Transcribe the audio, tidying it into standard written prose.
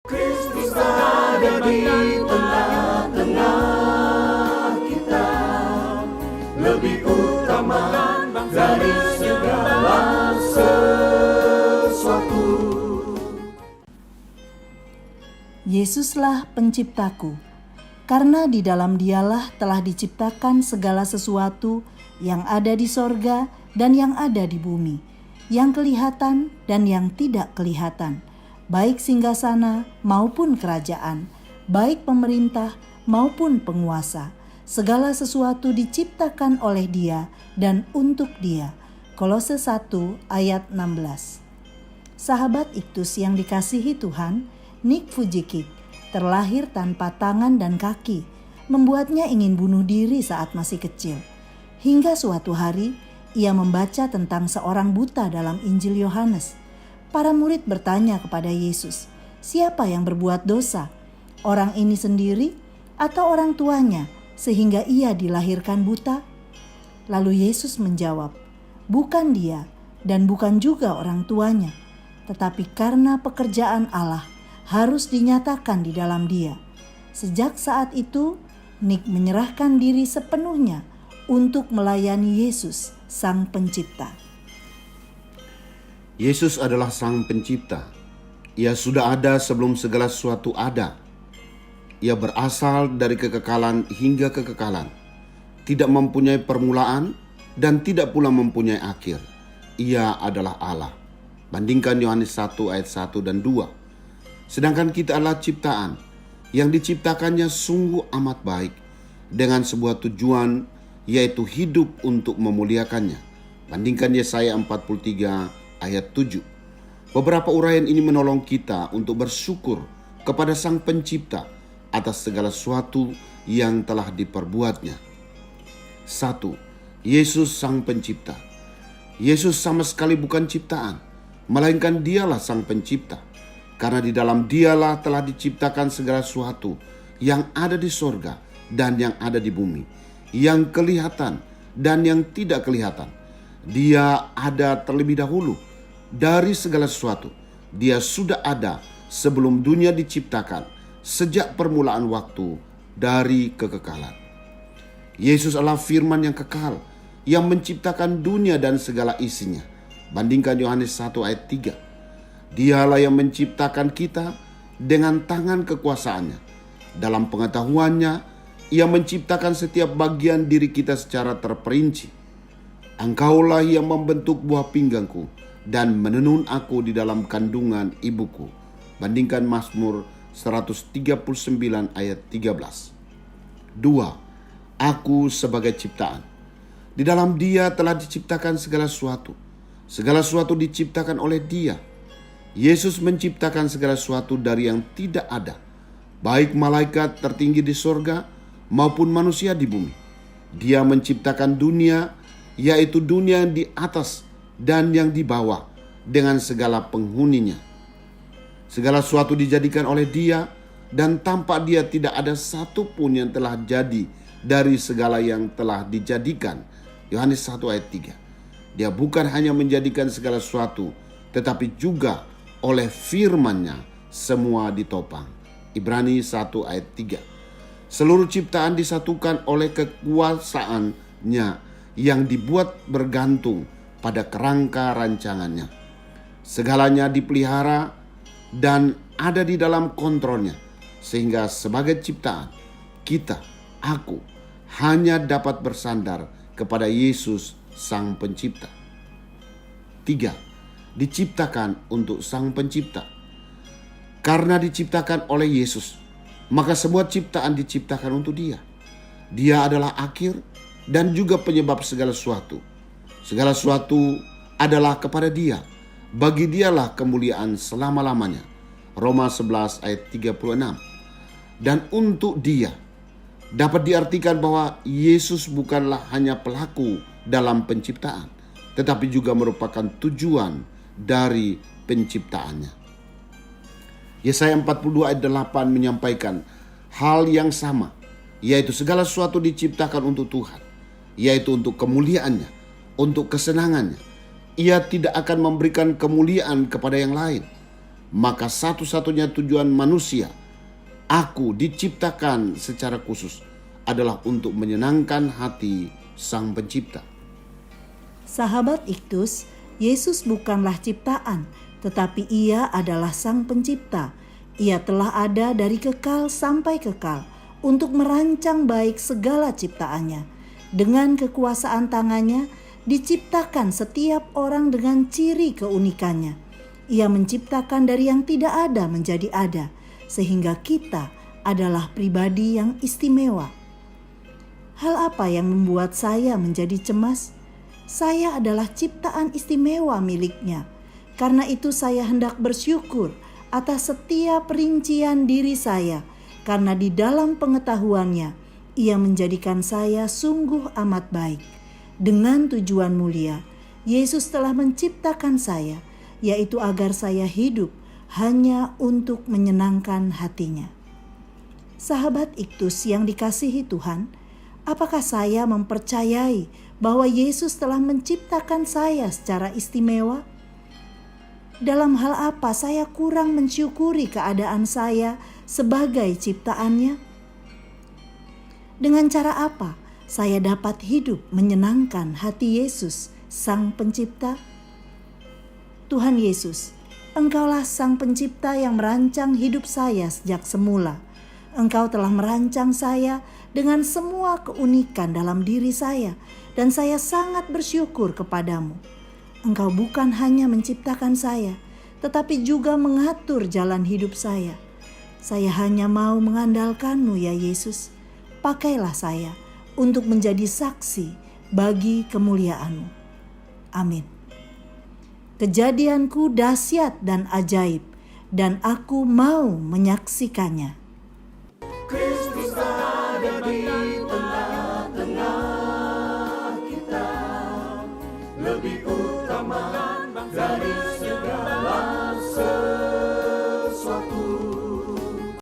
Kristus ada di tengah-tengah kita, lebih utama dari segala sesuatu. Yesuslah penciptaku, karena di dalam Dialah telah diciptakan segala sesuatu yang ada di sorga dan yang ada di bumi, yang kelihatan dan yang tidak kelihatan, baik singgasana maupun kerajaan, baik pemerintah maupun penguasa. Segala sesuatu diciptakan oleh Dia dan untuk Dia. Kolose 1 ayat 16. Sahabat Iktus yang dikasihi Tuhan, Nick Fujikik terlahir tanpa tangan dan kaki, membuatnya ingin bunuh diri saat masih kecil. Hingga suatu hari, ia membaca tentang seorang buta dalam Injil Yohanes. Para murid bertanya kepada Yesus, siapa yang berbuat dosa? Orang ini sendiri atau orang tuanya sehingga ia dilahirkan buta? Lalu Yesus menjawab, bukan dia dan bukan juga orang tuanya, tetapi karena pekerjaan Allah harus dinyatakan di dalam dia. Sejak saat itu, Nick menyerahkan diri sepenuhnya untuk melayani Yesus, Sang Pencipta. Yesus adalah Sang Pencipta. Ia sudah ada sebelum segala sesuatu ada. Ia berasal dari kekekalan hingga kekekalan, tidak mempunyai permulaan dan tidak pula mempunyai akhir. Ia adalah Allah. Bandingkan Yohanes 1 ayat 1 dan 2. Sedangkan kita adalah ciptaan yang diciptakannya sungguh amat baik dengan sebuah tujuan, yaitu hidup untuk memuliakannya. Bandingkan Yesaya 43 ayat 7. Beberapa uraian ini menolong kita untuk bersyukur kepada Sang Pencipta atas segala sesuatu yang telah diperbuatnya. 1. Yesus Sang Pencipta. Yesus sama sekali bukan ciptaan, melainkan Dialah Sang Pencipta. Karena di dalam Dialah telah diciptakan segala sesuatu yang ada di sorga dan yang ada di bumi, yang kelihatan dan yang tidak kelihatan. Dia ada terlebih dahulu dari segala sesuatu. Dia sudah ada sebelum dunia diciptakan, sejak permulaan waktu dari kekekalan. Yesus adalah firman yang kekal, yang menciptakan dunia dan segala isinya. Bandingkan Yohanes 1 ayat 3. Dialah yang menciptakan kita dengan tangan kekuasaannya. Dalam pengetahuannya, Ia menciptakan setiap bagian diri kita secara terperinci. Engkaulah yang membentuk buah pinggangku dan menenun aku di dalam kandungan ibuku. Bandingkan Mazmur 139 ayat 13. 2. Aku sebagai ciptaan. Di dalam Dia telah diciptakan segala sesuatu. Segala sesuatu diciptakan oleh Dia. Yesus menciptakan segala sesuatu dari yang tidak ada, baik malaikat tertinggi di sorga maupun manusia di bumi. Dia menciptakan dunia, yaitu dunia yang di atas dan yang di bawah, dengan segala penghuninya. Segala sesuatu dijadikan oleh Dia, dan tanpa Dia tidak ada satu pun yang telah jadi dari segala yang telah dijadikan. Yohanes 1 ayat 3. Dia bukan hanya menjadikan segala sesuatu, tetapi juga oleh firman-Nya semua ditopang. Ibrani 1 ayat 3. Seluruh ciptaan disatukan oleh kekuasaan-Nya yang dibuat bergantung pada kerangka rancangan-Nya. Segalanya dipelihara dan ada di dalam kontrolnya, sehingga sebagai ciptaan, kita, aku, hanya dapat bersandar kepada Yesus Sang Pencipta. 3. Diciptakan untuk Sang Pencipta. Karena diciptakan oleh Yesus, maka semua ciptaan diciptakan untuk Dia. Dia adalah akhir dan juga penyebab segala sesuatu. Segala sesuatu adalah kepada Dia. Bagi Dialah kemuliaan selama-lamanya. Roma 11 ayat 36. Dan untuk Dia dapat diartikan bahwa Yesus bukanlah hanya pelaku dalam penciptaan, tetapi juga merupakan tujuan dari penciptaannya. Yesaya 42 ayat 8 menyampaikan hal yang sama, yaitu segala sesuatu diciptakan untuk Tuhan, yaitu untuk kemuliaannya, untuk kesenangannya. Ia tidak akan memberikan kemuliaan kepada yang lain. maka satu-satunya tujuan manusia, aku diciptakan secara khusus, adalah untuk menyenangkan hati Sang Pencipta. Sahabat Iktus, Yesus bukanlah ciptaan, tetapi Ia adalah Sang Pencipta. Ia telah ada dari kekal sampai kekal untuk merancang baik segala ciptaannya. Dengan kekuasaan tangannya, diciptakan setiap orang dengan ciri keunikannya. Ia menciptakan dari yang tidak ada menjadi ada, sehingga kita adalah pribadi yang istimewa. Hal apa yang membuat saya menjadi cemas? Saya adalah ciptaan istimewa milik-Nya. Karena itu saya hendak bersyukur atas setiap rincian diri saya, karena di dalam pengetahuannya, Ia menjadikan saya sungguh amat baik. Dengan tujuan mulia, Yesus telah menciptakan saya, yaitu agar saya hidup hanya untuk menyenangkan hati-Nya. Sahabat Iktus yang dikasihi Tuhan, apakah saya mempercayai bahwa Yesus telah menciptakan saya secara istimewa? Dalam hal apa saya kurang mensyukuri keadaan saya sebagai ciptaannya? Dengan cara apa saya dapat hidup menyenangkan hati Yesus, Sang Pencipta? Tuhan Yesus, Engkaulah Sang Pencipta yang merancang hidup saya sejak semula. Engkau telah merancang saya dengan semua keunikan dalam diri saya, dan saya sangat bersyukur kepadamu. Engkau bukan hanya menciptakan saya, tetapi juga mengatur jalan hidup saya. Saya hanya mau mengandalkan-Mu ya Yesus. Pakailah saya untuk menjadi saksi bagi kemuliaan-Mu. Amin. Kejadianku dahsyat dan ajaib, dan aku mau menyaksikannya. Kristus ada di tengah-tengah kita, lebih utama